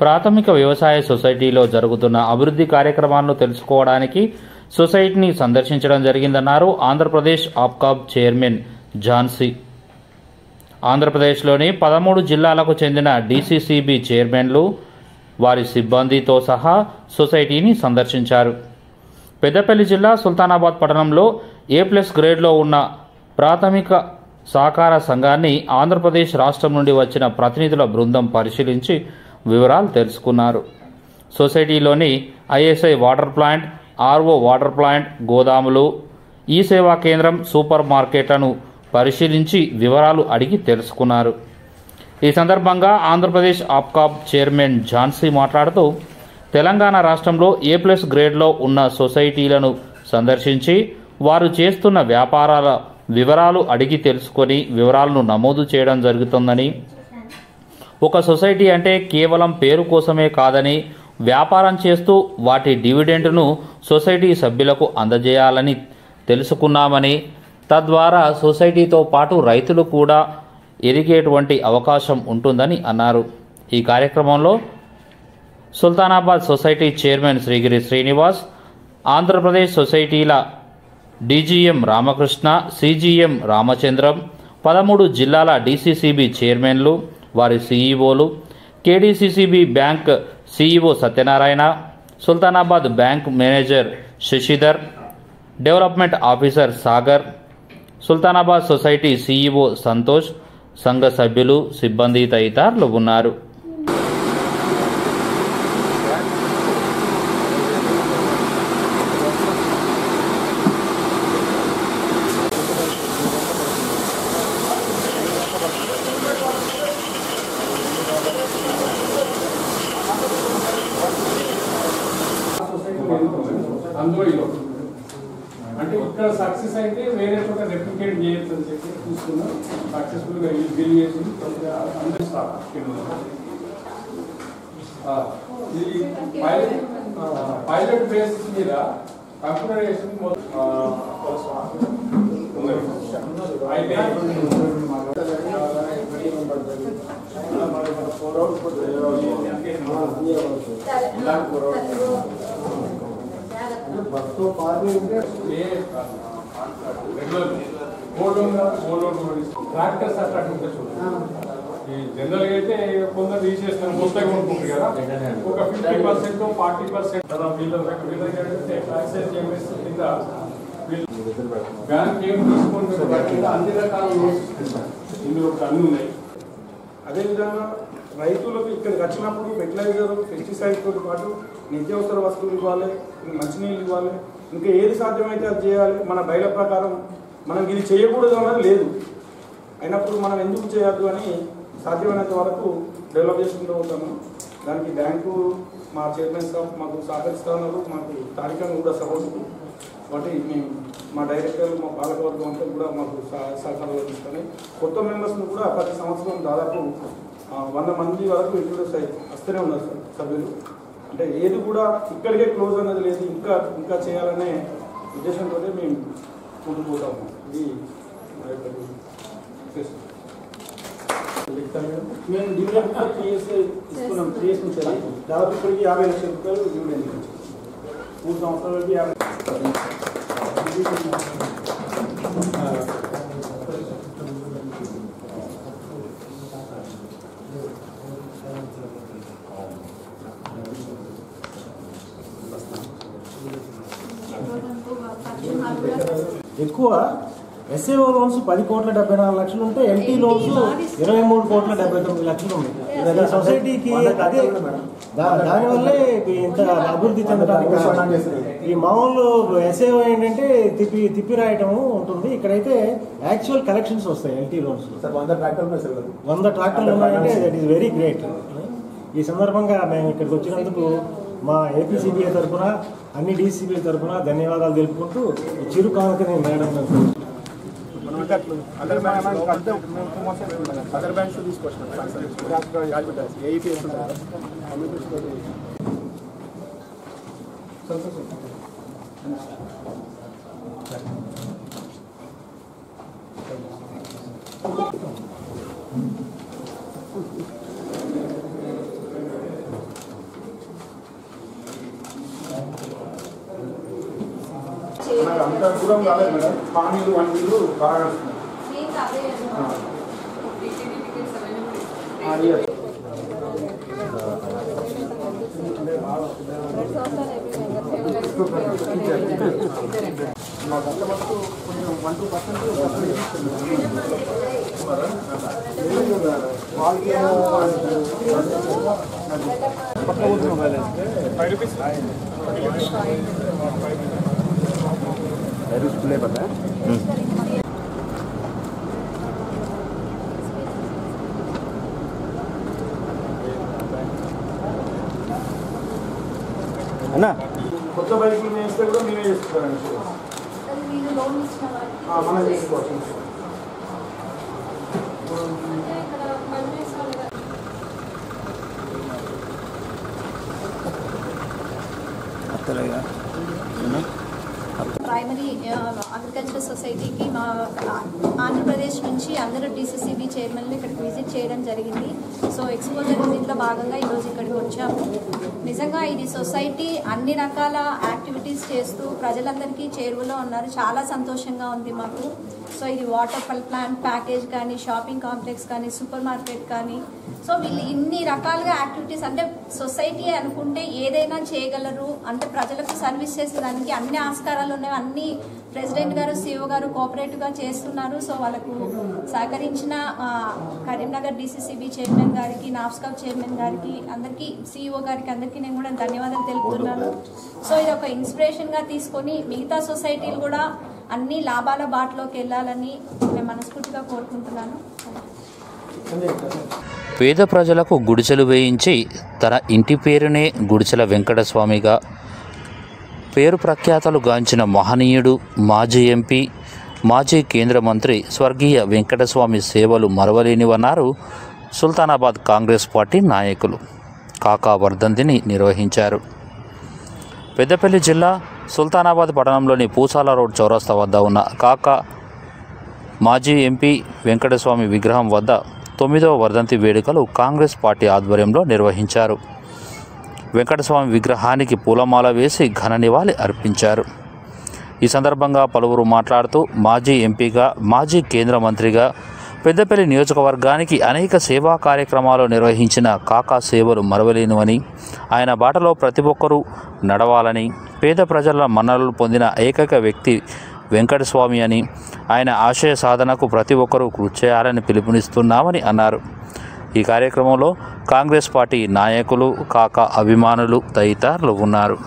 ప్రాథమిక వ్యవసాయ సొసైటీలో జరుగుతున్న అభివృద్ధి కార్యక్రమాలను తెలుసుకోవడానికి సొసైటీని సందర్శించడం జరిగిందన్నారు ఆంధ్రప్రదేశ్ ఆప్కాబ్ చైర్మన్ ఝాన్సీ. ఆంధ్రప్రదేశ్లోని 13 జిల్లాలకు చెందిన డీసీసీబీ చైర్మన్లు వారి సిబ్బందితో సహా సొసైటీని సందర్శించారు. పెద్దపల్లి జిల్లా సుల్తానాబాద్ పట్టణంలో A+ గ్రేడ్లో ఉన్న ప్రాథమిక సహకార సంఘాన్ని ఆంధ్రప్రదేశ్ రాష్ట్రం నుండి వచ్చిన ప్రతినిధుల బృందం పరిశీలించి వివరాలు తెలుసుకున్నారు. సొసైటీలోని ISI water plant, RO water plant, గోదాములు, ఈ సేవా కేంద్రం, సూపర్ మార్కెట్లను పరిశీలించి వివరాలు అడిగి తెలుసుకున్నారు. ఈ సందర్భంగా ఆంధ్రప్రదేశ్ ఆప్కాబ్ చైర్మన్ ఝాన్సీ మాట్లాడుతూ తెలంగాణ రాష్ట్రంలో A+ గ్రేడ్లో ఉన్న సొసైటీలను సందర్శించి వారు చేస్తున్న వ్యాపారాల వివరాలు అడిగి తెలుసుకొని వివరాలను నమోదు చేయడం జరుగుతుందని, ఒక సొసైటీ అంటే కేవలం పేరు కోసమే కాదని, వ్యాపారం చేస్తూ వాటి డివిడెండ్ను సొసైటీ సభ్యులకు అందజేయాలని తెలుసుకున్నామని, తద్వారా సొసైటీతో పాటు రైతులు కూడా ఎదిగేటువంటి అవకాశం ఉంటుందని అన్నారు. ఈ కార్యక్రమంలో Sultanabad society chairman Srigiri Srinivas, Andhra Pradesh సొసైటీల DGM Ramakrishna, CGM Ramachandram, 13 జిల్లాల DCCB చైర్మన్లు, వారి CEOలు, KDCCB bank CEO Satyanarayana, Sultanabad bank manager Shashidhar, development officer Sagar, Sultanabad society CEO Santosh, సంఘ సభ్యులు, సిబ్బంది తదితరులు ఉన్నారు. అంటే ఇక్కడ సక్సెస్ అయితే వేరే చోట రెప్లికేట్ చేయొచ్చు అని చెప్పి చూస్తున్నాం. సక్సెస్ఫుల్గా బిల్ చేసి అందరూ ఇది పైలట్ బేసిస్ మీద కంప్యూటరైజేషన్ ట్రాక్టర్స్ అట్లా ఉంటే చూడండి. జనరల్గా అయితే కొందరు తీసేస్తాను మొత్తం ఉంటుంది కదా, ఒక 50%, 40% బ్యాంక్ ఏం తీసుకొని అన్ని రకాల ఇందులో అన్ని ఉన్నాయి. అదేవిధంగా రైతులకు ఇక్కడికి వచ్చినప్పుడు ఫెర్టిలైజర్, పెస్టిసైడ్తో పాటు నిత్యావసర వస్తువులు ఇవ్వాలి, మంచినీళ్ళు ఇవ్వాలి, ఇంకా ఏది సాధ్యమైతే అది చేయాలి. మన బయల ప్రకారం మనం ఇది చేయకూడదు అన్నది లేదు. అయినప్పుడు మనం ఎందుకు చేయొద్దు అని సాధ్యమైనంత వరకు డెవలప్ చేసుకుంటూ పోతాము. దానికి బ్యాంకు మా చైర్మన్ స్టాఫ్ మాకు సహకరిస్తున్నారు, మాకు స్థానికంగా కూడా సపోర్ట్. కాబట్టి మేము మా డైరెక్టర్లు, మా పాలకవర్గం అంతా కూడా మాకు సహకారాలు ఇస్తున్నాయి. కొత్త మెంబర్స్ని కూడా ప్రతి సంవత్సరం దాదాపు 100 మంది వరకు ఇంట్రొడ్యూస్ వస్తూనే ఉన్నారు సార్ సభ్యులు. అంటే ఏది కూడా ఇక్కడికే క్లోజ్ అనేది లేదు, ఇంకా చేయాలనే ఉద్దేశంతో మేము ముందుకు పోతాము. ఇది మా యొక్క మేము డివిడెండ్ 3 years ఇస్తున్నాం. 3 years నుంచి దాదాపు ఇప్పటికి 50 లక్షల రూపాయలు డివిడెండ్ నుంచి 3 సంవత్సరాలకి 50. ఎక్కువ SAO లోన్స్ 10,74,00,000 ఉంటే LT లోన్స్ 23,79,00,000 ఉంది. సొసైటీకి అదే దానివల్లే ఇంత అభివృద్ధి చెందడానికి. ఈ మామూలు SAO ఏంటంటే తిప్పి రాయటము ఉంటుంది. ఇక్కడైతే యాక్చువల్ కలెక్షన్స్ వస్తాయి LT లోన్స్. 100 ట్రాక్టర్లు ఉన్నాయంటే దట్ ఈస్ వెరీ గ్రేట్. ఈ సందర్భంగా మేము ఇక్కడికి వచ్చినందుకు మా APCBA తరఫున, అన్ని DCBA తరఫున ధన్యవాదాలు తెలుపుకుంటూ చిరు కానుకని మేడం అదర్ బ్యాంక్స్ తీసుకొచ్చినాం. అంత దూరం కాలేదు మేడం. పానీలు వంటలు బాగా వస్తున్నాయి. మా కస్టమర్స్ కొంచెం 1-2% వాళ్ళకి పక్క పోతున్నాం 5 రూపీస్ ప్లే పడతా అన్నా. కొత్త బైకులు వేస్తే కూడా మేమే చేస్తారండి. మనం చేసుకోవచ్చు. ప్రైమరీ అగ్రికల్చర్ సొసైటీకి మా ఆంధ్రప్రదేశ్ నుంచి అందరూ DCCB చైర్మన్లు ఇక్కడికి విజిట్ చేయడం జరిగింది. సో ఎక్స్పోజర్ విజిట్లో భాగంగా ఈరోజు ఇక్కడికి వచ్చాము. నిజంగా ఇది సొసైటీ అన్ని రకాల యాక్టివిటీస్ చేస్తూ ప్రజలందరికీ చేరువలో ఉన్నారు. చాలా సంతోషంగా ఉంది మాకు. సో ఇది వాటర్ ప్లాంట్ ప్యాకేజ్ కానీ, షాపింగ్ కాంప్లెక్స్ కానీ, సూపర్ మార్కెట్ కానీ, సో వీళ్ళు ఇన్ని రకాలుగా యాక్టివిటీస్ అంటే సొసైటీ అనుకుంటే ఏదైనా చేయగలరు. అంటే ప్రజలకు సర్వీస్ చేసేదానికి అన్ని ఆస్కారాలు ఉన్నాయి. అన్ని ప్రెసిడెంట్ గారు, CEO గారు కోఆపరేటివ్గా చేస్తున్నారు. సో వాళ్ళకు సహకరించిన కరీంనగర్ DCCB చైర్మన్ గారికి, నాఫ్స్కాప్ చైర్మన్ గారికి, అందరికీ CEO గారికి అందరికీ నేను కూడా ధన్యవాదాలు తెలుపుతున్నాను. సో ఇది ఒక ఇన్స్పిరేషన్గా తీసుకొని మిగతా సొసైటీలు కూడా అన్ని లాభాల బాటలోకి వెళ్ళాలని నేను మనస్ఫూర్తిగా కోరుకుంటున్నాను. పేద ప్రజలకు గుడిసెలు వేయించి తన ఇంటి పేరునే గుడిసెల వెంకటస్వామిగా పేరు ప్రఖ్యాతలు గాంచిన మహనీయుడు, మాజీ MP, మాజీ కేంద్ర మంత్రి స్వర్గీయ వెంకటస్వామి సేవలు మరవలేనివన్నారు సుల్తానాబాద్ కాంగ్రెస్ పార్టీ నాయకులు. కాకా వర్ధంతిని నిర్వహించారు. పెద్దపల్లి జిల్లా సుల్తానాబాద్ పట్టణంలోని పూసాల రోడ్ చౌరస్తా వద్ద ఉన్న కాకా మాజీ MP వెంకటస్వామి విగ్రహం వద్ద 9వ వర్ధంతి వేడుకలు కాంగ్రెస్ పార్టీ ఆధ్వర్యంలో నిర్వహించారు. వెంకటస్వామి విగ్రహానికి పూలమాల వేసి ఘన నివాళి అర్పించారు. ఈ సందర్భంగా పలువురు మాట్లాడుతూ మాజీ ఎంపీగా, మాజీ కేంద్ర మంత్రిగా పెద్దపల్లి నియోజకవర్గానికి అనేక సేవా కార్యక్రమాలు నిర్వహించిన కాకా సేవలు మరవలేనివని, ఆయన బాటలో ప్రతి ఒక్కరూ నడవాలని, పేద ప్రజల మన్ననలు పొందిన ఏకైక వ్యక్తి వెంకటస్వామి అని, ఆయన ఆశయ సాధనకు ప్రతి ఒక్కరూ కృషి చేయాలని పిలుపునిస్తున్నామని అన్నారు. ఈ కార్యక్రమంలో కాంగ్రెస్ పార్టీ నాయకులు, కాకా అభిమానులు తదితరులు ఉన్నారు.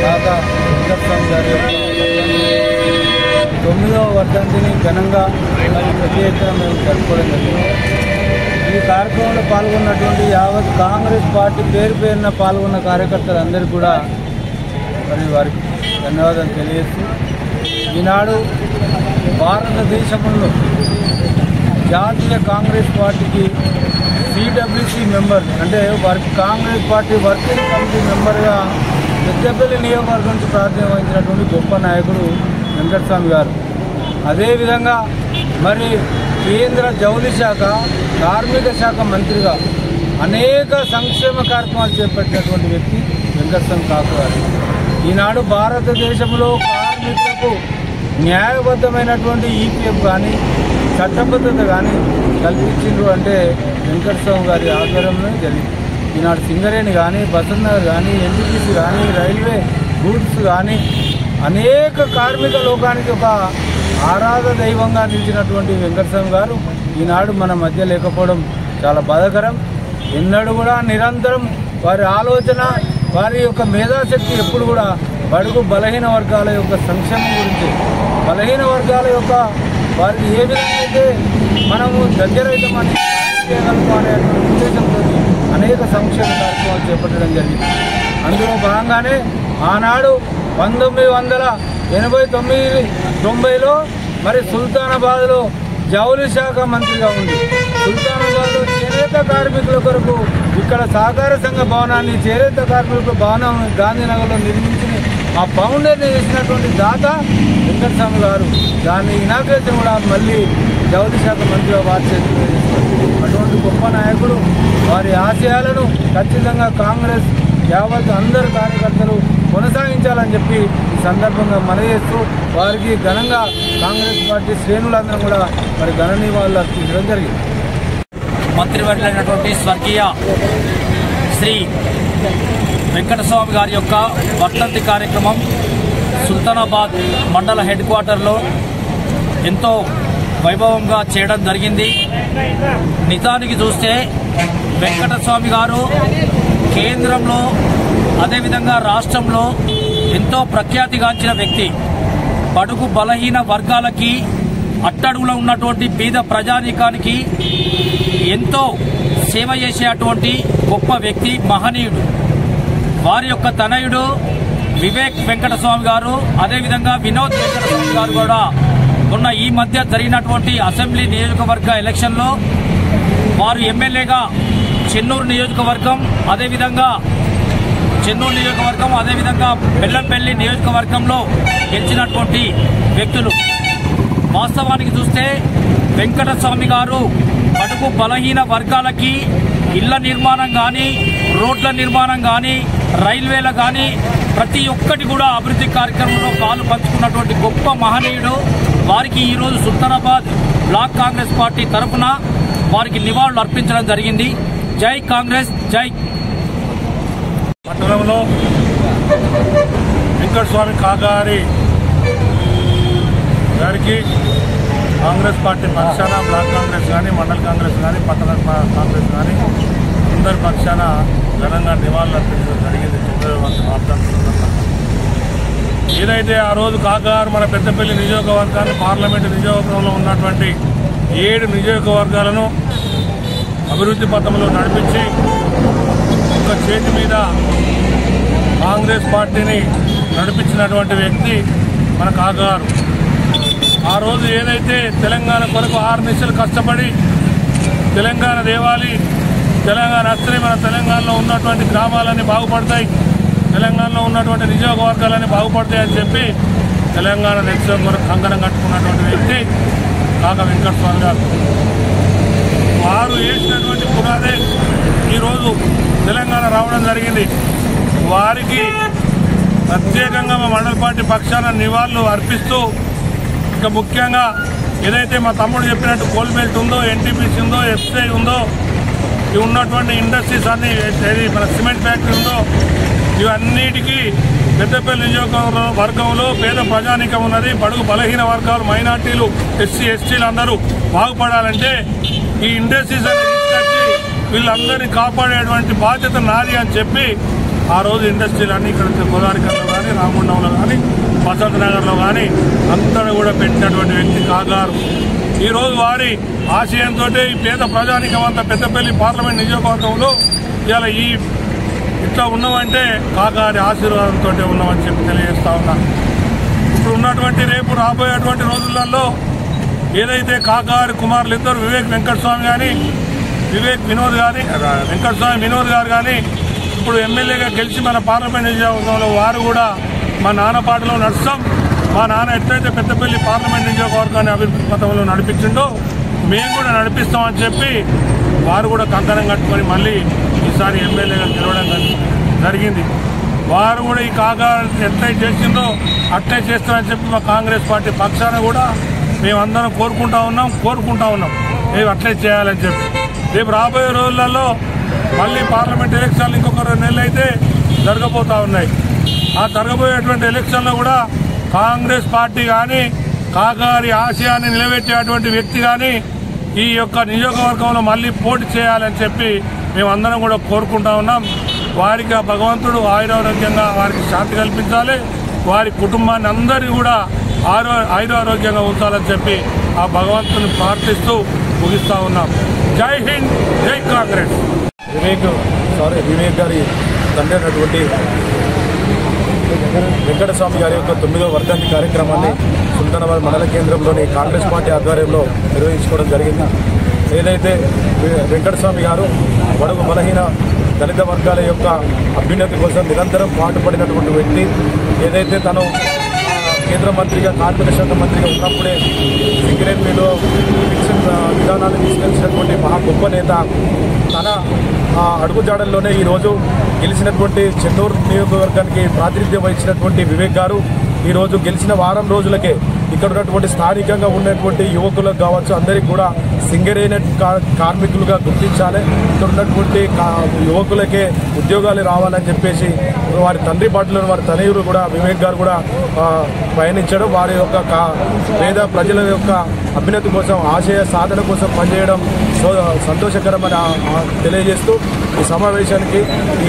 కాకా వెంకటస్వామి గారి 9వ వర్ధంతిని ఘనంగా ప్రతి ఎత్తున మేము జరుపుకోవడం జరిగింది. ఈ కార్యక్రమంలో పాల్గొన్నటువంటి యావత్ కాంగ్రెస్ పార్టీ పేరున పాల్గొన్న కార్యకర్తలందరికీ కూడా మరి వారికి ధన్యవాదాలు తెలియజేస్తూ, ఈనాడు భారతదేశంలో జాతీయ కాంగ్రెస్ పార్టీకి CWC మెంబర్ అంటే వారికి కాంగ్రెస్ పార్టీ వర్కింగ్ కమిటీ మెంబర్గా పెద్దపల్లి నియోజకవర్గం నుంచి ప్రాతినిధ్యం వహించినటువంటి గొప్ప నాయకుడు వెంకటస్వామి గారు. అదేవిధంగా మరి కేంద్ర జౌళి శాఖ, కార్మిక శాఖ మంత్రిగా అనేక సంక్షేమ కార్యక్రమాలు చేపట్టినటువంటి వ్యక్తి వెంకటస్వామి కాకా గారు. ఈనాడు భారతదేశంలో కార్మికులకు న్యాయబద్ధమైనటువంటి EPF కానీ, చట్టబద్ధత కానీ కల్పించిండ్రు అంటే వెంకటస్వామి గారి ఆధ్వర్యంలో జరిగింది. ఈనాడు సింగరేణి కానీ, బసంత్ నగర్ కానీ, NTPC కానీ, రైల్వే గూడ్స్ కానీ అనేక కార్మిక లోకానికి ఒక ఆరాధ దైవంగా నిలిచినటువంటి వెంకటస్వామి గారు ఈనాడు మన మధ్య లేకపోవడం చాలా బాధాకరం. ఎన్నడూ కూడా నిరంతరం వారి ఆలోచన, వారి యొక్క మేధాశక్తి ఎప్పుడు కూడా బడుగు బలహీన వర్గాల యొక్క సంక్షేమం గురించి, బలహీన వర్గాల యొక్క వారికి ఏ విధంగా అయితే మనము దగ్గరైతే మనం చేయగలము అనేటువంటి ఉద్దేశంతో అనేక సంక్షేమ కార్యక్రమాలు చేపట్టడం జరిగింది. అందులో భాగంగానే ఆనాడు 1989-90లో మరి సుల్తానాబాద్లో జౌళి శాఖ మంత్రిగా ఉంది. సుల్తానాబాద్లో చేనేత కార్మికుల కొరకు ఇక్కడ సహకార సంఘ భవనాన్ని, చేనేత కార్మికుల భవనం గాంధీనగర్లో నిర్మించి ఆ ఫౌండర్ని చేసినటువంటి దాత వెంకటస్వామి గారు. దాన్ని ఇనాగ్రేషన్ కూడా మళ్ళీ జౌళి శాఖ మంత్రిగా వారి చేతుల్లో చేస్తారు. అటువంటి గొప్ప నాయకుడు, వారి ఆశయాలను ఖచ్చితంగా కాంగ్రెస్ యావత్ అందరు కార్యకర్తలు కొనసాగించాలని చెప్పి ఈ సందర్భంగా మనవి చేస్తూ వారికి ఘనంగా కాంగ్రెస్ పార్టీ శ్రేణులందరం కూడా మరి ఘన నివాళులు అర్పించడం జరిగింది. మంత్రివర్యులైనటువంటి స్వర్గీయ శ్రీ వెంకటస్వామి గారి యొక్క వర్ధంతి కార్యక్రమం సుల్తానాబాద్ మండల హెడ్ క్వార్టర్లో ఎంతో వైభవంగా చేయడం జరిగింది. నిజానికి చూస్తే వెంకటస్వామి గారు కేంద్రంలో అదేవిధంగా రాష్ట్రంలో ఎంతో ప్రఖ్యాతిగాంచిన వ్యక్తి. బడుగు బలహీన వర్గాలకి, అట్టడుగులో ఉన్నటువంటి పేద ప్రజానీకానికి ఎంతో సేవ చేసేటువంటి గొప్ప వ్యక్తి, మహనీయుడు. వారి యొక్క తనయుడు వివేక్ వెంకటస్వామి గారు, అదేవిధంగా వినోద్ వెంకటస్వామి గారు కూడా మొన్న ఈ మధ్య జరిగినటువంటి అసెంబ్లీ నియోజకవర్గ ఎలక్షన్లో వారు ఎమ్మెల్యేగా చెన్నూరు నియోజకవర్గం, అదేవిధంగా బెల్లంపల్లి నియోజకవర్గంలో గెలిచినటువంటి వ్యక్తులు. వాస్తవానికి చూస్తే వెంకటస్వామి గారు బడుగు బలహీన వర్గాలకి ఇళ్ల నిర్మాణం కానీ, రోడ్ల నిర్మాణం కానీ, రైల్వేల కానీ ప్రతి ఒక్కటి కూడా అభివృద్ధి కార్యక్రమంలో పాలు పంచుకున్నటువంటి గొప్ప మహనీయుడు. వారికి ఈరోజు సుల్తానాబాద్ బ్లాక్ కాంగ్రెస్ పార్టీ తరఫున వారికి నివాళులు అర్పించడం జరిగింది. జై కాంగ్రెస్, జై. పట్టణంలో వెంకటస్వామి కాగారి గారికి కాంగ్రెస్ పార్టీ పక్షాన బ్లాక్ కాంగ్రెస్ కానీ, మండల కాంగ్రెస్ కానీ, పట్టణ కాంగ్రెస్ కానీ అందరి పక్షాన ఘనంగా నివాళులు అర్పించడం జరిగింది. 9వ వర్ధంతి. ఏదైతే ఆ రోజు కాగారు మన పెద్దపల్లి నియోజకవర్గాన్ని, పార్లమెంటు నియోజకవర్గంలో ఉన్నటువంటి 7 నియోజకవర్గాలను అభివృద్ధి పథంలో నడిపించి ఒక చేతి మీద కాంగ్రెస్ పార్టీని నడిపించినటువంటి వ్యక్తి మన కాగారు. ఆ రోజు ఏదైతే తెలంగాణ కొరకు 6 నిమిషాలు కష్టపడి తెలంగాణ దేవాలి, తెలంగాణ వస్తే మన తెలంగాణలో ఉన్నటువంటి గ్రామాలన్నీ బాగుపడతాయి, తెలంగాణలో ఉన్నటువంటి నియోజకవర్గాలన్నీ బాగుపడతాయి అని చెప్పి తెలంగాణ నెక్స్ట్ కొరకు కంకణం కట్టుకున్నటువంటి వ్యక్తి కాక వెంకటస్వామి గారు. వారు వేసినటువంటి పునాదే ఈరోజు తెలంగాణ రావడం జరిగింది. వారికి ప్రత్యేకంగా మా మండల పార్టీ పక్షాన నివాళులు అర్పిస్తూ, ఇంకా ముఖ్యంగా ఏదైతే మా తమ్ముడు చెప్పినట్టు కోల్ బెల్ట్ ఉందో, ఎన్టీపీసీ ఉందో, ఎఫ్సిఐ ఉందో, ఇవి ఉన్నటువంటి ఇండస్ట్రీస్ అన్ని, మన సిమెంట్ ఫ్యాక్టరీ ఉందో, ఇవన్నిటికీ పెద్దపల్లి నియోజకవర్గంలో పేద ప్రజానీకం ఉన్నది. బడుగు బలహీన వర్గాలు, మైనార్టీలు, ఎస్సీ ఎస్టీలు అందరూ బాగుపడాలంటే ఈ ఇండస్ట్రీస్ అన్ని తీసుకొచ్చి వీళ్ళందరినీ కాపాడేటువంటి బాధ్యత నాది అని చెప్పి ఆ రోజు ఇండస్ట్రీలన్నీ ఇక్కడ గోదావరికర్లో కానీ, రామగుండంలో కానీ, వసంత్ నగర్లో కానీ అంతా కూడా పెట్టినటువంటి వ్యక్తి కాగారు. ఈరోజు వారి ఆశయంతో ఈ పేద ప్రజానీకం అంతా పెద్దపల్లి పార్లమెంట్ నియోజకవర్గంలో ఇలా ఇట్లా ఉన్నామంటే కాగారి ఆశీర్వాదంతో ఉన్నామని చెప్పి తెలియజేస్తా ఉన్నాను. ఇప్పుడు ఉన్నటువంటి రేపు రాబోయేటువంటి రోజులలో ఏదైతే కాగారి కుమారులు ఇద్దరు వివేక్ వెంకటస్వామి కానీ, వెంకటస్వామి వినోద్ గారు కానీ ఇప్పుడు ఎమ్మెల్యేగా గెలిచి మన పార్లమెంట్ నియోజకవర్గంలో వారు కూడా మా నాన్న పాటలో నడుస్తాం, మా నాన్న ఎట్లయితే పెద్దపల్లి పార్లమెంట్ నియోజకవర్గాన్ని అభివృద్ధి పథంలో నడిపించిండో మేము కూడా నడిపిస్తామని చెప్పి వారు కూడా కంకణం కట్టుకొని మళ్ళీ ఈసారి ఎమ్మెల్యేగా గెలవడం జరిగింది. వారు కూడా ఈ కాగా ఎట్లయి చేసిందో అట్లే చేస్తారని చెప్పి మా కాంగ్రెస్ పార్టీ పక్షాన కూడా మేమందరం కోరుకుంటా ఉన్నాం. మేము అట్లే చేయాలని చెప్పి రేపు రాబోయే రోజులలో మళ్ళీ పార్లమెంట్ ఎలక్షన్లు ఇంకొక 2 నెలలు అయితే జరగబోతూ ఉన్నాయి. ఆ జరగబోయేటువంటి ఎలక్షన్లో కూడా కాంగ్రెస్ పార్టీ కానీ, కాగారి ఆశయాన్ని నిలబెట్టేటువంటి వ్యక్తి కానీ ఈ యొక్క నియోజకవర్గంలో మళ్ళీ పోటీ చేయాలని చెప్పి మేమందరం కూడా కోరుకుంటా ఉన్నాం. వారికి ఆ భగవంతుడు ఆయురారోగ్యంగా వారికి శాంతి కల్పించాలి. వారి కుటుంబాన్ని అందరినీ కూడా ఆరోగ్యంగా ఉంచాలని చెప్పి ఆ భగవంతుని ప్రార్థిస్తూ ముగిస్తా ఉన్నాం. జై హింద్, జై కాంగ్రెస్. వివేక్ గారి తండ్రి అయినటువంటి వెంకటస్వామి గారి యొక్క 9వ వర్ధంతి కార్యక్రమాన్ని సుల్తానాబాద్ మండల కేంద్రంలోని కాంగ్రెస్ పార్టీ ఆధ్వర్యంలో నిర్వహించుకోవడం జరిగింది. ఏదైతే వెంకటస్వామి గారు బడుగు బలహీన దళిత వర్గాల యొక్క అభ్యున్నతి కోసం నిరంతరం పాటుపడినటువంటి వ్యక్తి, ఏదైతే తను కేంద్ర మంత్రిగా కార్మిక శాఖ మంత్రిగా ఉన్నప్పుడే సింగరేణిలో ఫిక్షన్ విధానాన్ని తీసుకొచ్చినటువంటి మహా గొప్ప నేత, తన అడుగుజాడల్లోనే ఈరోజు గెలిచినటువంటి చెన్నూరు నియోజకవర్గానికి ప్రాతినిధ్యం వహించినటువంటి వివేక్ గారు ఈరోజు గెలిచిన వారం రోజులకే ఇక్కడ ఉన్నటువంటి స్థానికంగా ఉన్నటువంటి యువకులకు కావచ్చు అందరికీ కూడా సింగరేణి కార్మికులుగా గుర్తించాలి, ఇక్కడ ఉన్నటువంటి యువకులకే ఉద్యోగాలు రావాలని చెప్పేసి వారి తండ్రి బాటలో వారి తనయుడు కూడా వివేక్ గారు కూడా పయనించడం, వారి యొక్క పేద ప్రజల యొక్క అభ్యున్నతి కోసం ఆశయ సాధన కోసం పనిచేయడం సంతోషకరమని తెలియజేస్తూ ఈ సమావేశానికి ఈ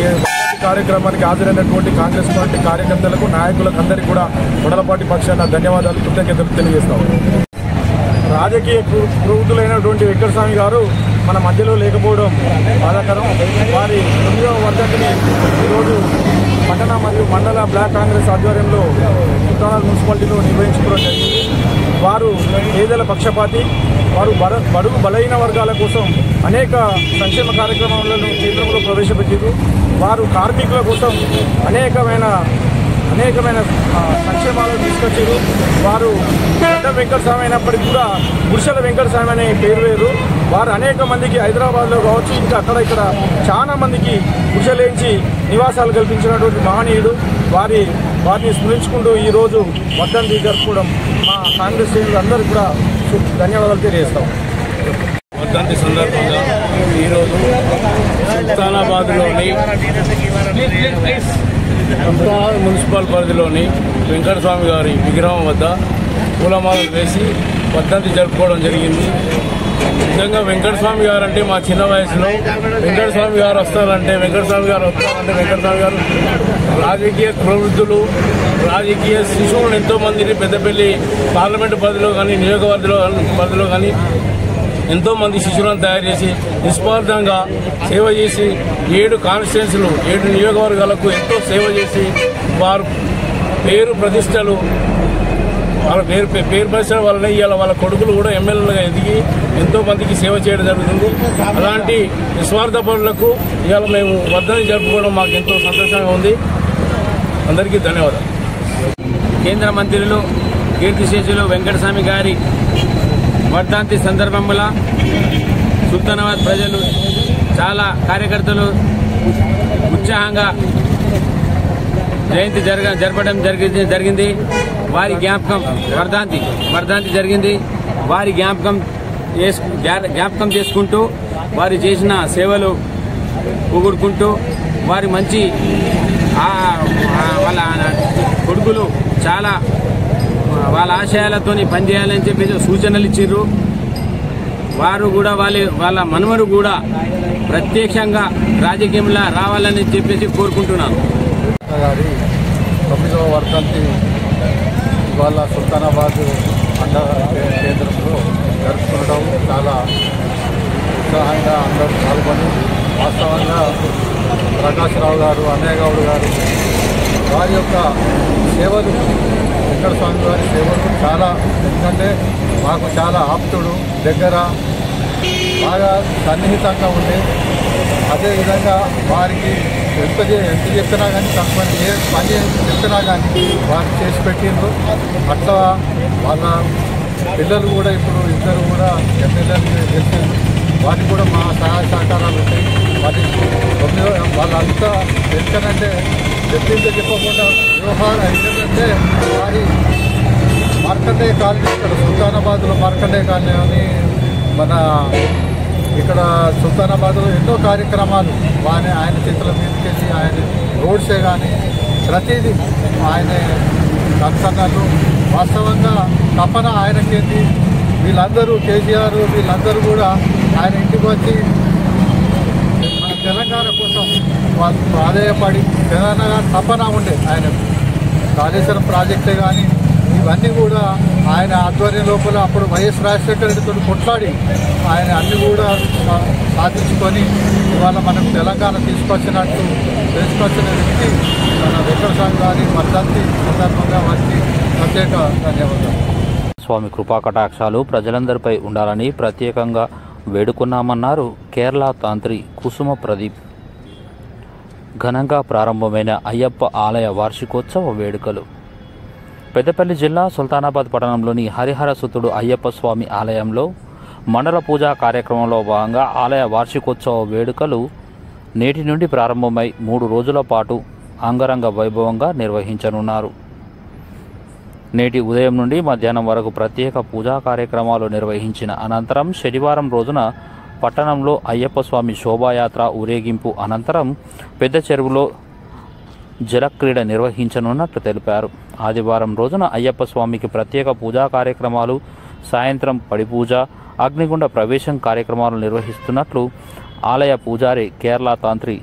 కార్యక్రమానికి హాజరైనటువంటి కాంగ్రెస్ పార్టీ కార్యకర్తలకు నాయకులకు అందరికీ కూడా మండలపార్టీ పక్షాన ధన్యవాదాలు కృతజ్ఞతలు తెలియజేస్తాము. రాజకీయ ప్రవృత్తులైనటువంటి వెంకటస్వామి గారు మన మధ్యలో లేకపోవడం బాధాకరం. వారి 9వ వర్ధంతిని ఈరోజు పట్టణ మరియు మండల బ్లాక్ కాంగ్రెస్ ఆధ్వర్యంలో సుల్తానాబాద్ మున్సిపాలిటీలో నిర్వహించుకోవడం జరిగింది. వారు పేదల పక్షపాతి, వారు బడుగు బలహీన వర్గాల కోసం అనేక సంక్షేమ కార్యక్రమాలను కేంద్రంలో ప్రవేశపెట్టారు. వారు కార్మికుల కోసం అనేకమైన సంక్షేమాలను తీసుకొచ్చారు. వారు పెద్ద వెంకటస్వామి అయినప్పటికీ కూడా గుడిసెల వెంకటస్వామి అనే పేరు వేరు. వారు అనేక మందికి హైదరాబాద్లో కావచ్చు ఇంకా ఇక్కడ చాలా మందికి గుడిసెలేంచి నివాసాలు కల్పించినటువంటి మహనీయుడు. వారిని స్మరించుకుంటూ ఈరోజు వర్ధంతి జరుపుకోవడం మా కాంగ్రెస్ శ్రేణులు అందరికీ కూడా ధన్యవాదాలు తెలియజేస్తాం. వర్ధంతి సందర్భంగా ఈరోజు సుల్తానాబాద్లోని మున్సిపల్ పరిధిలోని వెంకటస్వామి గారి విగ్రహం వద్ద పూలమాలలు వేసి వర్ధంతి జరుపుకోవడం జరిగింది. నిజంగా వెంకటస్వామి గారు అంటే మా చిన్న వయసులో వెంకటస్వామి గారు వస్తారంటే వెంకటస్వామి గారు రాజకీయ ప్రవృత్తులు, రాజకీయ శిశువులు ఎంతోమందిని పెద్దపల్లి పార్లమెంటు పరిధిలో కానీ నియోజకవర్గ పరిధిలో కానీ ఎంతోమంది శిశువులను తయారు చేసి నిస్వార్థంగా సేవ చేసి 7 కాన్స్టిట్యున్సీలు 7 నియోజకవర్గాలకు ఎంతో సేవ చేసి వారు పేరు ప్రతిష్టలు వాళ్ళ పేరు ప్రతిష్టల వలన ఇవాళ వాళ్ళ కొడుకులు కూడా ఎమ్మెల్యేలుగా ఎదిగి ఎంతో మందికి సేవ చేయడం జరుగుతుంది. అలాంటి నిస్వార్థ పనులకు ఇవాళ మేము వర్ధంతి జరుపుకోవడం మాకు ఎంతో సంతోషంగా ఉంది. అందరికీ ధన్యవాదాలు. కేంద్ర మంత్రులు కీర్తిశేషులు వెంకటస్వామి గారి వర్ధంతి సందర్భంలో సుల్తానాబాద్ ప్రజలు చాలా కార్యకర్తలు ఉత్సాహంగా జయంతి జరపడం జరిగింది. వారి జ్ఞాపకం వర్ధంతి జరిగింది. వారి జ్ఞాపకం చేసుకుంటూ వారు చేసిన సేవలు పొగుడుకుంటూ వారి మంచి వాళ్ళ కొడుకులు చాలా వాళ్ళ ఆశయాలతోని పనిచేయాలని చెప్పేసి సూచనలు ఇచ్చిర్రు. వారు కూడా వాళ్ళ మనవరు కూడా ప్రత్యక్షంగా రాజకీయంలో రావాలని చెప్పేసి కోరుకుంటున్నాను. గారి 9వ వర్ధంతి ఇవాళ సుల్తానాబాద్ మండల కేంద్రంలో జరుపుకోవడం చాలా ఉత్సాహంగా అందరూ పాల్గొని వాస్తవంగా ప్రకాశ్రావు గారు, అన్నయ్య గౌడ్ గారు వారి యొక్క సేవలు వెంకటస్వామి గారి సేవలు చాలా, ఎందుకంటే మాకు చాలా ఆప్తుడు, దగ్గర బాగా సన్నిహితంగా ఉండే, అదేవిధంగా వారికి ఎంత చెప్పినా కానీ తక్కువ ఏ పని చెప్పినా కానీ వారికి చేసి పెట్టిండ్రు. అట్లా వాళ్ళ పిల్లలు కూడా ఇప్పుడు ఇద్దరు కూడా ఎమ్మెల్యేలు గెలిచిండ్రు. వాటికి కూడా మా సహాయ సహకారాలు ఉంటాయి. వాటికి వాళ్ళంతా ఎందుకంటే చెప్పిందే చెప్పకుండా వ్యవహారం ఏంటంటే వారి మార్కండేయ కాలనీ, ఇక్కడ సుల్తానాబాద్లో మార్కండేయ కాలనీ అని మన ఇక్కడ సుల్తానాబాద్లో ఎన్నో కార్యక్రమాలు ఆయన చేతుల మీదకి వెళ్ళి ఆయన రోడ్సే కానీ ప్రతిదీ ఆయన కన్సర్నాలు వాస్తవంగా తపన ఆయనకేంది. వీళ్ళందరూ కేసీఆర్ వీళ్ళందరూ కూడా ఆయన ఇంటికి వచ్చి మన తెలంగాణ కోసం వాళ్ళు ప్రాధేయపడి తెలంగాణ తపన ఉండే ఆయన కాళేశ్వరం ప్రాజెక్టే కానీ ఇవన్నీ కూడా ఆయన ఆధ్వర్యం లోపల అప్పుడు వైఎస్ రాజశేఖర రెడ్డితో కొట్లాడి ఆయన అన్ని కూడా సాధించుకొని ఇవాళ మనం తెలంగాణ తీసుకొచ్చిన వ్యక్తి మన వెంకటస్వామి గారి వర్ధంతి సందర్భంగా వారికి ప్రత్యేక ధన్యవాదాలు. స్వామి కృపాకటాక్షాలు ప్రజలందరిపై ఉండాలని ప్రత్యేకంగా వేడుకున్నామన్నారు కేరళ తాంత్రి కుసుమ ప్రదీప్. ఘనంగా ప్రారంభమైన అయ్యప్ప ఆలయ వార్షికోత్సవ వేడుకలు. పెద్దపల్లి జిల్లా సుల్తానాబాద్ పట్టణంలోని హరిహరసుతుడు అయ్యప్ప స్వామి ఆలయంలో మండల పూజా కార్యక్రమంలో భాగంగా ఆలయ వార్షికోత్సవ వేడుకలు నేటి నుండి ప్రారంభమై 3 రోజుల పాటు అంగరంగ వైభవంగా నిర్వహించనున్నారు. నేటి ఉదయం నుండి మధ్యాహ్నం వరకు ప్రత్యేక పూజా కార్యక్రమాలు నిర్వహించిన అనంతరం శనివారం రోజున పట్టణంలో అయ్యప్ప స్వామి శోభాయాత్ర ఊరేగింపు అనంతరం పెద్ద చెరువులో జలక్రీడ నిర్వహించనున్నట్లు తెలిపారు. ఆదివారం రోజున అయ్యప్ప స్వామికి ప్రత్యేక పూజా కార్యక్రమాలు, సాయంత్రం పడిపూజ, అగ్నిగుండ ప్రవేశం కార్యక్రమాలు నిర్వహిస్తున్నట్లు ఆలయ పూజారి కేరళ తాంత్రి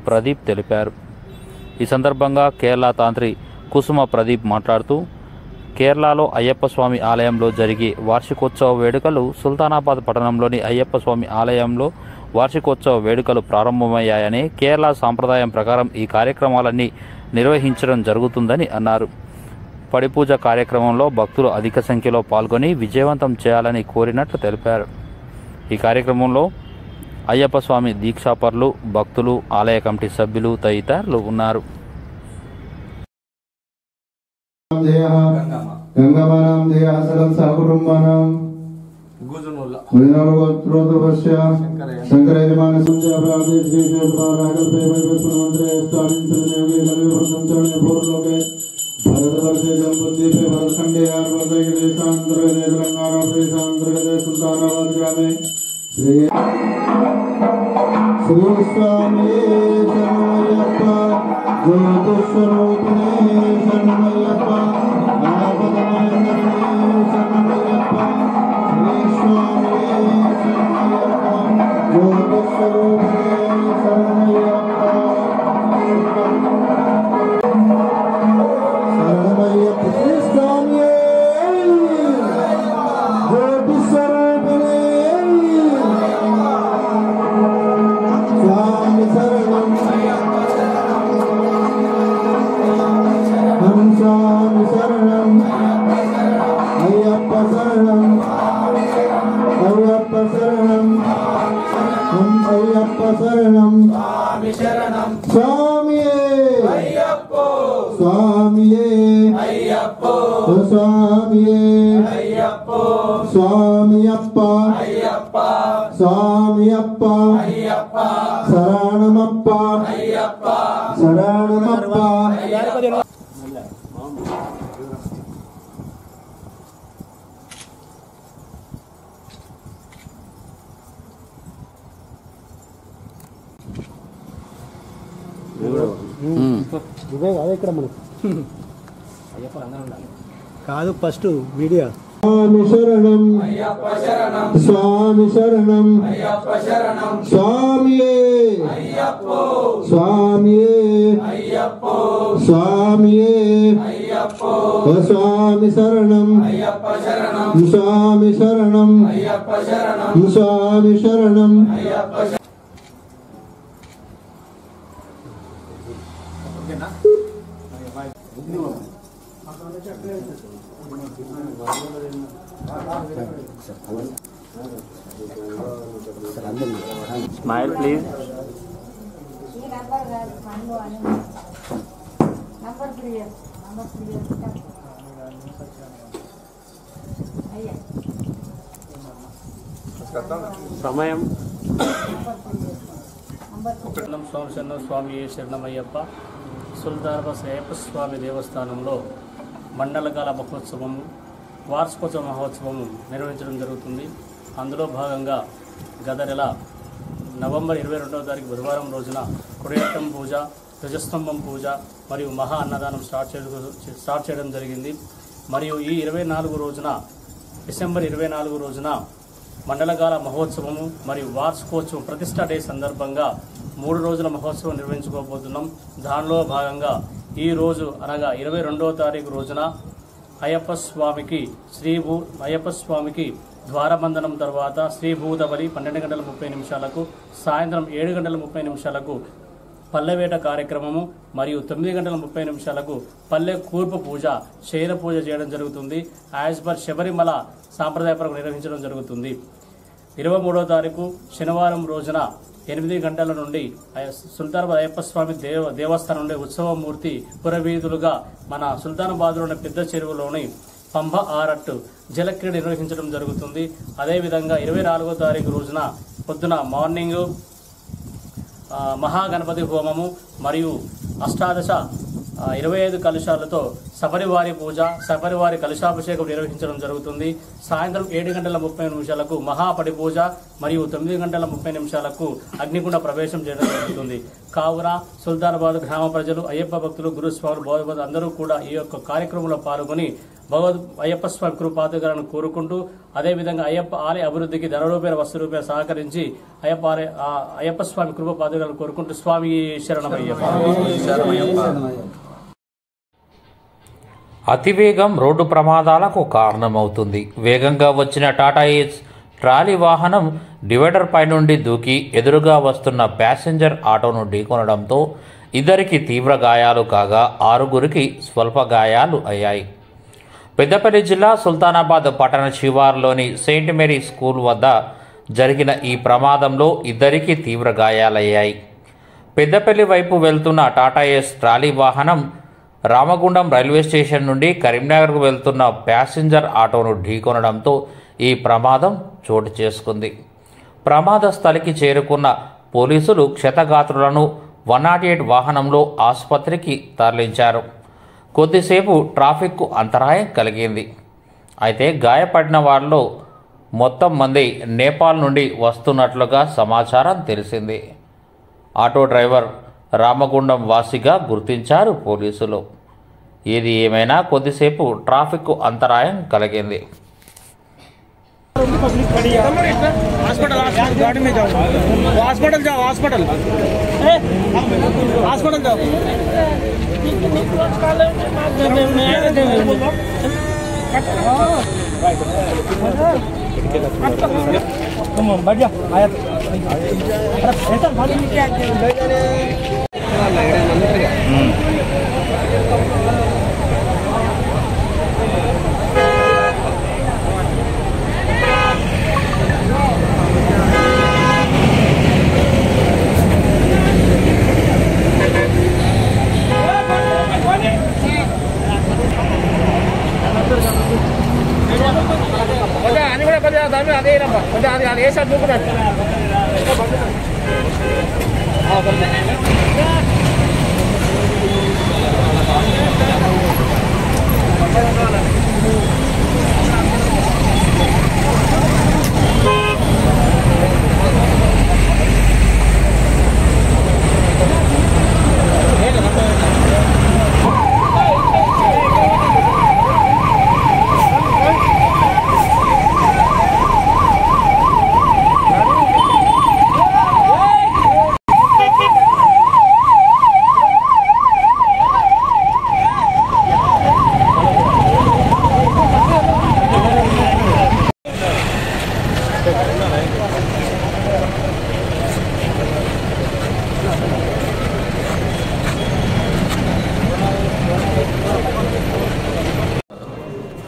ప్రదీప్ తెలిపారు. ఈ సందర్భంగా కేరళ తాంత్రి కుసుమ ప్రదీప్ మాట్లాడుతూ కేరళలో అయ్యప్ప స్వామి ఆలయంలో జరిగే వార్షికోత్సవ వేడుకలు సుల్తానాబాద్ పట్టణంలోని అయ్యప్ప స్వామి ఆలయంలో వార్షికోత్సవ వేడుకలు ప్రారంభమయ్యాయని, కేరళ సాంప్రదాయం ప్రకారం ఈ కార్యక్రమాలన్నీ నిర్వహించడం జరుగుతుందని అన్నారు. పడిపూజ కార్యక్రమంలో భక్తులు అధిక సంఖ్యలో పాల్గొని విజయవంతం చేయాలని కోరినట్లు తెలిపారు. ఈ కార్యక్రమంలో అయ్యప్ప స్వామి దీక్షాపరులు, భక్తులు, ఆలయ కమిటీ సభ్యులు తదితరులు ఉన్నారు. भारतवर्षे जम्बूद्वीपे भरतखंडे देशांतर्गते तेलंगाना प्रदेशांतर्गते सुल्तानाबाद ग्रामे श्री स्वामी शरणमय्यप्पा ज्योतिस्वरूपिणे शरणमय्यप्पा आपदनायकने शरणमय्यप्पा श्री स्वामी शरणमय्यप्पा ज्योतिस्वरूपिणे शरणमय्यप्पा కాదు ఫస్ట్ వీడియో స్వామి శరణం అయ్యప్ప శరణం స్వామి శరణం అయ్యప్ప శరణం స్వామియే అయ్యప్పో స్వామియే అయ్యప్పో స్వామియే అయ్యప్పో స్వామి శరణం అయ్యప్ప శరణం స్వామి శరణం అయ్యప్ప శరణం స్వామి శరణం అయ్యప్ప స్మైల్ ప్లీజ్. సమయం స్వామి శరణం స్వామి శరణమయ్యప్ప. సుల్తానాబాద్ అయ్యప్ప స్వామి దేవస్థానంలో మండలకాల మహోత్సవము, వార్షికోత్సవ మహోత్సవం నిర్వహించడం జరుగుతుంది. అందులో భాగంగా గత నెల నవంబర్ 22వ తారీఖు బుధవారం రోజున కుడియట్టం పూజ, ధ్వజస్తంభం పూజ మరియు మహా అన్నదానం స్టార్ట్ చేయడం జరిగింది. మరియు ఈ 24 రోజున డిసెంబర్ 24 రోజున మండలకాల మహోత్సవము మరియు వార్షికోత్సవం ప్రతిష్ఠా డే సందర్భంగా 3 రోజుల మహోత్సవం నిర్వహించుకోబోతున్నాం. దానిలో భాగంగా ఈ రోజు అనగా 22వ తారీఖు రోజున అయ్యప్ప స్వామికి ద్వారబంధనం తర్వాత శ్రీభూతబలి 12 గంటల 30 నిమిషాలకు, సాయంత్రం 7 గంటల 30 నిమిషాలకు పల్లెవేట కార్యక్రమము మరియు 9 గంటల 30 నిమిషాలకు పల్లె కూర్పు పూజ, శయన పూజ చేయడం జరుగుతుంది. యాజ్ పర్ శబరిమల సాంప్రదాయపరంగా నిర్వహించడం జరుగుతుంది. 23వ తారీఖు శనివారం రోజున 8 గంటల నుండి సుల్తానాబాద్ అయ్యప్ప స్వామి దేవస్థానం నుండి ఉత్సవమూర్తి పురవీధులుగా మన సుల్తానాబాద్లోని పెద్ద చెరువులోని పంబ ఆరట్టు జలక్రీడ నిర్వహించడం జరుగుతుంది. అదేవిధంగా 24వ తారీఖు రోజున పొద్దున మార్నింగ్ మహాగణపతి హోమము మరియు అష్టాదశ 25 కలశాలతో సపరివారి పూజ, సపరివారి కలశాభిషేకం నిర్వహించడం జరుగుతుంది. సాయంత్రం 7 గంటల 30 నిమిషాలకు మహాపడి పూజ మరియు 9 గంటల 30 నిమిషాలకు అగ్నిగుండ ప్రవేశం చేయడం జరుగుతుంది. కావున సుల్తానాబాద్ గ్రామ ప్రజలు, అయ్యప్ప భక్తులు, గురుస్వాములు, బౌద్ధ అందరూ కూడా ఈ యొక్క కార్యక్రమంలో పాల్గొని అయ్యప్ప స్వామి కృపాతుగాలను కోరుకుంటూ, అదేవిధంగా అయ్యప్ప ఆలయ అభివృద్ధికి ధన రూపాయల వస్తు రూపాయల సహకరించి అయ్యప్ప స్వామి కృపాతుగాలను కోరుకుంటూ స్వామి శరణమయ్యప్ప. అతివేగం రోడ్డు ప్రమాదాలకు కారణమవుతుంది. వేగంగా వచ్చిన టాటా ఏస్ ట్రాలీ వాహనం డివైడర్ పై నుండి దూకి ఎదురుగా వస్తున్న ప్యాసింజర్ ఆటోను ఢీకొనడంతో ఇద్దరికి తీవ్ర గాయాలు కాగా 6గురికి స్వల్ప గాయాలు అయ్యాయి. పెద్దపల్లి జిల్లా సుల్తానాబాద్ పట్టణ శివారులోని సెయింట్ మేరీ స్కూల్ వద్ద జరిగిన ఈ ప్రమాదంలో ఇద్దరికి తీవ్ర గాయాలయ్యాయి. పెద్దపల్లి వైపు వెళ్తున్న టాటా ఏస్ ట్రాలీ వాహనం రామగుండం రైల్వే స్టేషన్ నుండి కరీంనగర్కు వెళ్తున్న ప్యాసింజర్ ఆటోను ఢీకొనడంతో ఈ ప్రమాదం చోటు చేసుకుంది. ప్రమాద స్థలికి చేరుకున్న పోలీసులు క్షతగాత్రులను 108 వాహనంలో ఆసుపత్రికి తరలించారు. కొద్దిసేపు ట్రాఫిక్కు అంతరాయం కలిగింది. అయితే గాయపడిన వారిలో మొత్తం మంది నేపాల్ నుండి వస్తున్నట్లుగా సమాచారం తెలిసింది. ఆటో డ్రైవర్ రామగుండం వాసిగా గుర్తించారు పోలీసులు. ఏది ఏమైనా కొద్దిసేపు ట్రాఫిక్ అంతరాయం కలిగింది.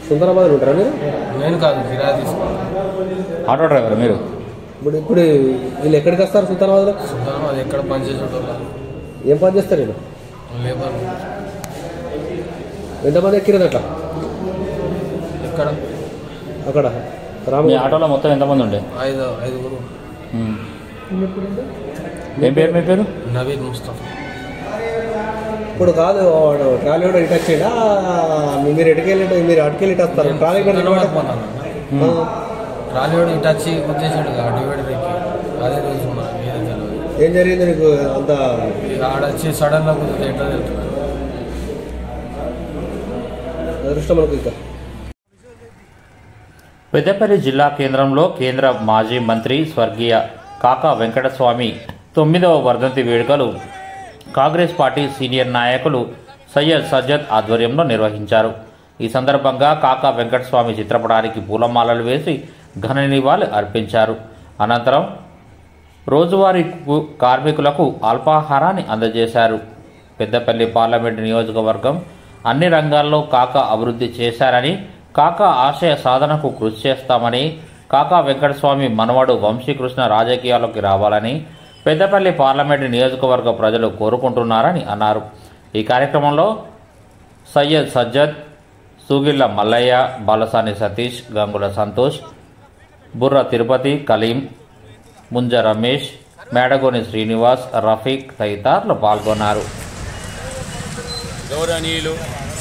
సుందరాబాద్ ఉంటారా మీరు? నేను కాదు, కిరాయి తీసుకున్నాను. ఆటో డ్రైవర్ మీరు? ఇప్పుడు వీళ్ళు ఎక్కడికి వస్తారు సుల్తానాబాద్లో? సుల్తానాబాద్ ఎక్కడ పని చేసేటోళ్ళు. ఏం పని చేస్తారు వీళ్ళు? లేబర్. ఎంతమంది ఎక్కిరదట ఇక్కడ? అక్కడ మీ ఆటోలో మొత్తం ఎంతమంది ఉండే? ఐదుగురు. ఏం పేరు మీ పేరు? నవీద్ ముస్తఫా. ఇప్పుడు కాదు, ట్రాలీ కూడా ఇటు వచ్చేడా? మీరు ఎటుకెళ్ళి మీరు అటుకెళ్ళి ఇటు వస్తారు ట్రాలీ కూడా ట్రాలీ కూడా ఇటు వచ్చి గుర్తించాడు డివైడర్ ఎక్కి. అదే రోజు ఏం జరిగింది నీకు? అంత ఆడొచ్చి సడన్గా కుదిరితే ఎట్లా వెళ్తున్నాడు. అదృష్టం మనకు. ఇంకా పెద్దపల్లి జిల్లా కేంద్రంలో కేంద్ర మాజీ మంత్రి స్వర్గీయ కాకా వెంకటస్వామి 9వ వర్ధంతి వేడుకలు కాంగ్రెస్ పార్టీ సీనియర్ నాయకులు సయ్యద్ సజ్జద్ ఆధ్వర్యంలో నిర్వహించారు. ఈ సందర్భంగా కాకా వెంకటస్వామి చిత్రపటానికి పూలమాలలు వేసి ఘన నివాళులు అర్పించారు. అనంతరం రోజువారీ కార్మికులకు అల్పాహారాన్ని అందజేశారు. పెద్దపల్లి పార్లమెంటు నియోజకవర్గం అన్ని రంగాల్లో కాకా అభివృద్ధి చేశారని, కాకా ఆశయ సాధనకు కృషి చేస్తామని, కాకా వెంకటస్వామి మనవడు వంశీకృష్ణ రాజకీయాల్లోకి రావాలని పెద్దపల్లి పార్లమెంటు నియోజకవర్గ ప్రజలు కోరుకుంటున్నారని అన్నారు. ఈ కార్యక్రమంలో సయ్యద్ సజ్జద్, సూగిళ్ల మల్లయ్య, బాలసాని సతీష్, గంగుల సంతోష్, బుర్ర తిరుపతి, కలీం, ముంజ రమేష్, మేడగోని శ్రీనివాస్, రఫీక్ తదితరులు పాల్గొన్నారు. గౌరవనీయులు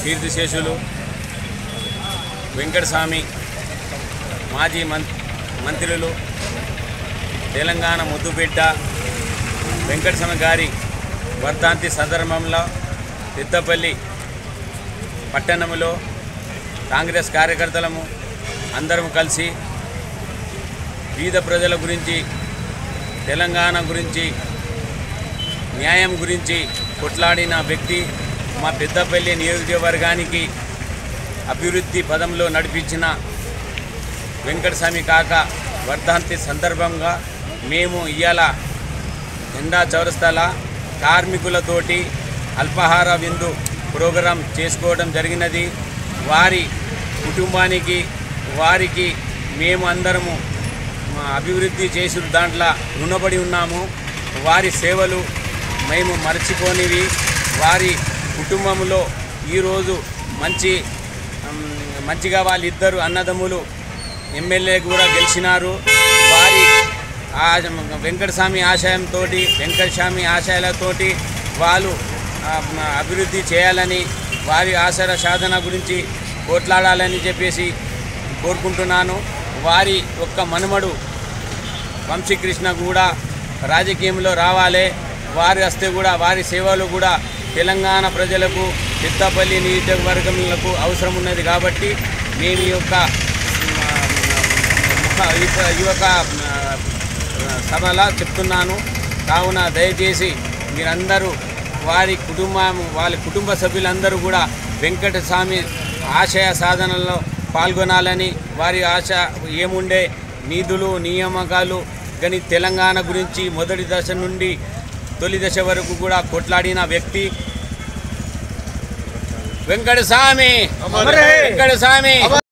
కీర్తిశేషులు వెంకటస్వామి మాజీ మంత్రులు, తెలంగాణ ముద్దుబిడ్డ వెంకటస్వామి గారి వర్ధంతి సందర్భంలో పెద్దపల్లి పట్టణంలో కాంగ్రెస్ కార్యకర్తలము అందరం కలిసి పేద ప్రజల గురించి, తెలంగాణ గురించి, న్యాయం గురించి కొట్లాడిన వ్యక్తి, మా పెద్దపల్లి నియోజకవర్గానికి అభివృద్ధి పదంలో నడిపించిన వెంకటస్వామి కాకా వర్ధంతి సందర్భంగా మేము ఇవాళ జెండా చౌరస్తాల కార్మికులతోటి అల్పాహార విందు ప్రోగ్రాం చేసుకోవడం జరిగినది. వారి కుటుంబానికి, వారికి మేము అందరము అభివృద్ధి చేసిన దాంట్లో రుణపడి ఉన్నాము. వారి సేవలు మేము మర్చిపోనివి. వారి కుటుంబంలో ఈరోజు మంచిగా వాళ్ళిద్దరు అన్నదమ్ములు ఎమ్మెల్యే కూడా గెలిచినారు. వారి వెంకటస్వామి ఆశయంతో, వెంకటస్వామి ఆశయాలతోటి వాళ్ళు అభివృద్ధి చేయాలని, వారి ఆశయ సాధన గురించి పోట్లాడాలని చెప్పేసి కోరుకుంటున్నాను. వారి ఒక్క మనుమడు వంశీకృష్ణ కూడా రాజకీయంలో రావాలి. వారి వస్తే కూడా వారి సేవలు కూడా తెలంగాణ ప్రజలకు, పెద్దపల్లి నియోజకవర్గములకు అవసరం ఉన్నది. కాబట్టి మేము ఈ యొక్క సభలా చెప్తున్నాను. కావున దయచేసి మీరందరూ వాళ్ళ కుటుంబ సభ్యులందరూ కూడా వెంకటస్వామి ఆశయ సాధనలో పాల్గొనాలని, వారి ఆశ ఏముండే నిధులు, నియామకాలు కానీ తెలంగాణ గురించి మొదటి దశ నుండి తొలి దశ వరకు కూడా కొట్లాడిన వ్యక్తి వెంకటస్వామి.